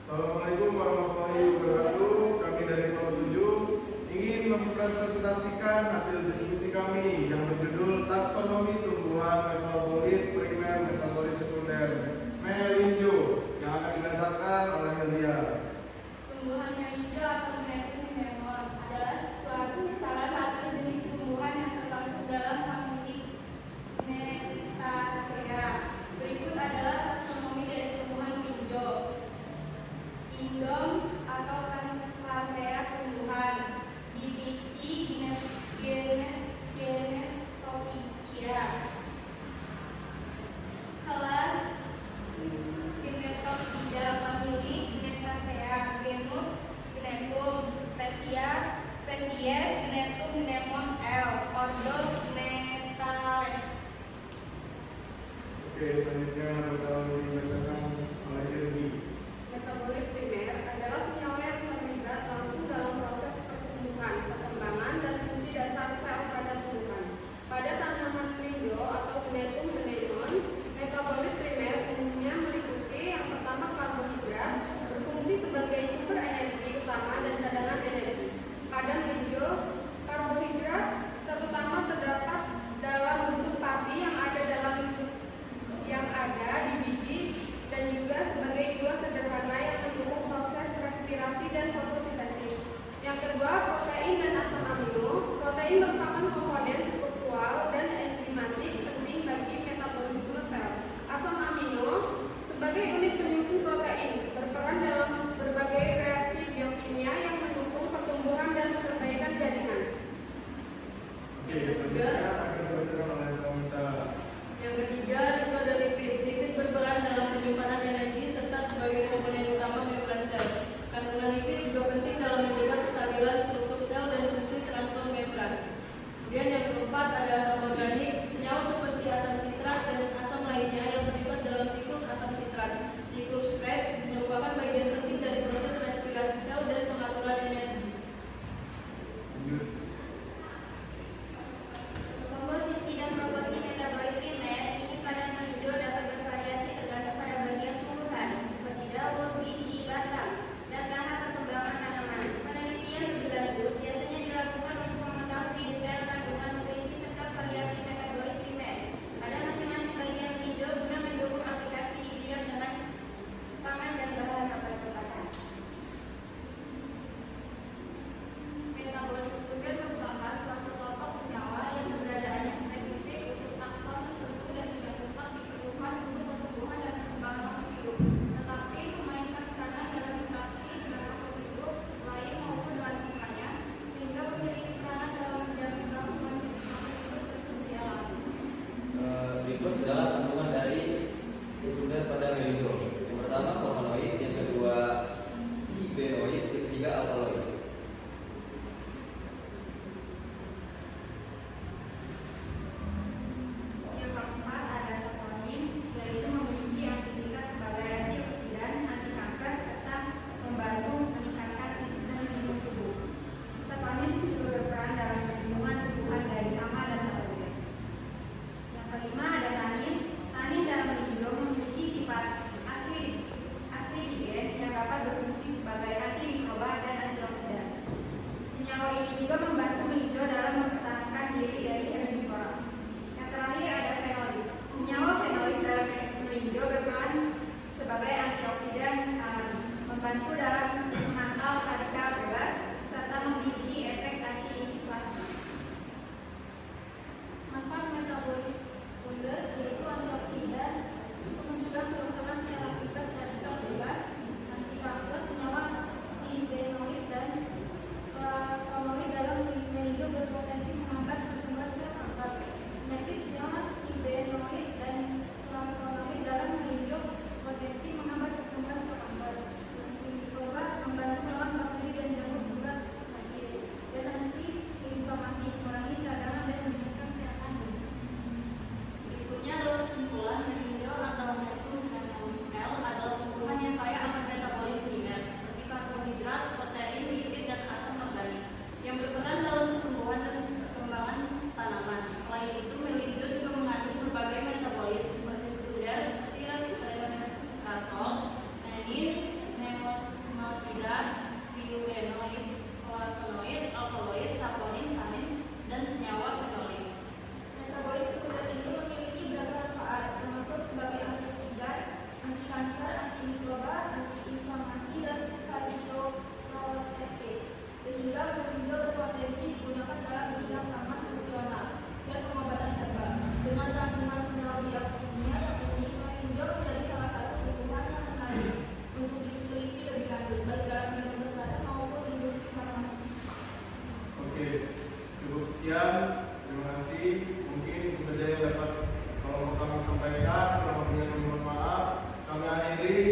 Assalamualaikum warahmatullahi wabarakatuh. Kami dari Kelompok 7 ingin mempresentasikan hasil diskusi kami yang berjudul Taksonomi Tumbuhan Metabolit Primer Metabolit Sekunder melinjo yang akan dibacakan oleh Melia. Tumbuhan melinjo atau Melinjo adalah salah satu jenis tumbuhan yang termasuk dalam famili Myrtaceae. Berikut adalah taksonomi dari tumbuhan melinjo. Kingdom atau Panthera tumbuhan, divisi Genetophytia, kelas Genetopsida, famili Myrtaceae, genus Genetum, spesies Genetum Gnemon L, ordo Gnetales. Oke, selanjutnya bakal dibacakan oleh Irgi. Metabolit primer adalah senyawa yang terlibat langsung dalam proses pertumbuhan, perkembangan, dan fungsi dasar sel pada tumbuhan. Pada tanaman melinjo atau Genetum Gnemon, metabolit primer umumnya meliputi yang pertama karbohidrat, berfungsi sebagai sumber energi utama dan cadangan energi. Pada melinjo, karbohidrat terutama terdapat dalam bentuk pati yang ada di biji dan juga sebagai gula sederhana yang mendukung proses respirasi dan fotosintesis. Yang kedua, protein dan asam amino. Protein merupakan komponen struktural dan enzimatik penting bagi metabolisme sel. Asam amino sebagai unit penyusun protein berperan dalam berbagai reaksi biokimia yang mendukung pertumbuhan dan perbaikan jaringan. Oke, selanjutnya akan dibacakan oleh Komita. Yang ketiga itu ada lipid. Lipid berperan dalam penyimpanan energi serta sebagai komponen utama membran sel. Kandungan lipid juga penting dalam menjaga kestabilan struktur sel dan fungsi transport membran. Kemudian yang keempat ada asam organik. Senyawa seperti asam sitrat dan asam lainnya yang terlibat dalam siklus asam sitrat. Siklus Krebs merupakan bagian penting dari proses respirasi sel dan pengaturan energi. Komposisi dan proporsi metabolit primer ini pada melinjo dapat bervariasi tergantung pada bagian tumbuhan seperti daun, biji, batang, dan tahap perkembangan tanaman. Penelitian lebih lanjut biasanya dilakukan untuk mengetahui detail kandungan nutrisi serta variasi metabolit primer pada masing-masing bagian melinjo guna mendukung aplikasi di bidang dengan pangan dan bahan obat-obatan. Metabolit sekunder merupakan suatu kelompok senyawa yang keberadaannya spesifik untuk takson tertentu dan tidak mutlak diperlukan untuk pertumbuhan dan perkembangan makhluk hidup, tetapi memainkan peranan dalam interaksi dengan makhluk hidup lain maupun dengan lingkungannya, sehingga memiliki peranan dalam menjamin kelangsungan hidup makhluk hidup tersebut di alam. Berikut adalah kandungan dari sekunder pada melinjo. Yang pertama flavonoid, yang kedua stevenoid, yang ketiga alkaloid. Yang keempat ada saponin, yaitu memiliki aktivitas sebagai antioksidan, anti kanker, serta membantu meningkatkan sistem imun tubuh. Saponin juga berperan dalam perlindungan tumbuhan dari hama dan patogen. Yang kelima ada tanin. Tanin dalam melinjo memiliki sifat astringent yang dapat berfungsi sebagai antimikroba dan antioksidan. Senyawa ini juga membantu melinjo dalam mempertahankan diri dari herbivora. Yang terakhir ada fenolit. Senyawa fenolit dalam melinjo berperan sebagai antioksidan alami, membantu dalam menangkal radikal bebas serta memiliki efek anti-inflamasi. Manfaat metabolis sekunder yaitu antioksidan untuk mencegah kerusakan sel akibat radikal bebas, anti kanker. Senyawa kanker, antimikroba, antiinflamasi, dan kardioprotektif, sehingga kulit hijau berpotensi digunakan dalam bidang taman fungsional dan pengobatan herbal. Dengan kandungan senyawa biokimia yang unik, kulit hijau menjadi salah satu tumbuhan yang menarik untuk diteliti lebih lanjut, baik dalam dunia kesehatan maupun industri farmasi. Oke, cukup sekian. Terima kasih. Mungkin itu saja yang dapat kalau kami sampaikan. Kurang lebihnya kami mohon maaf. Kami akhiri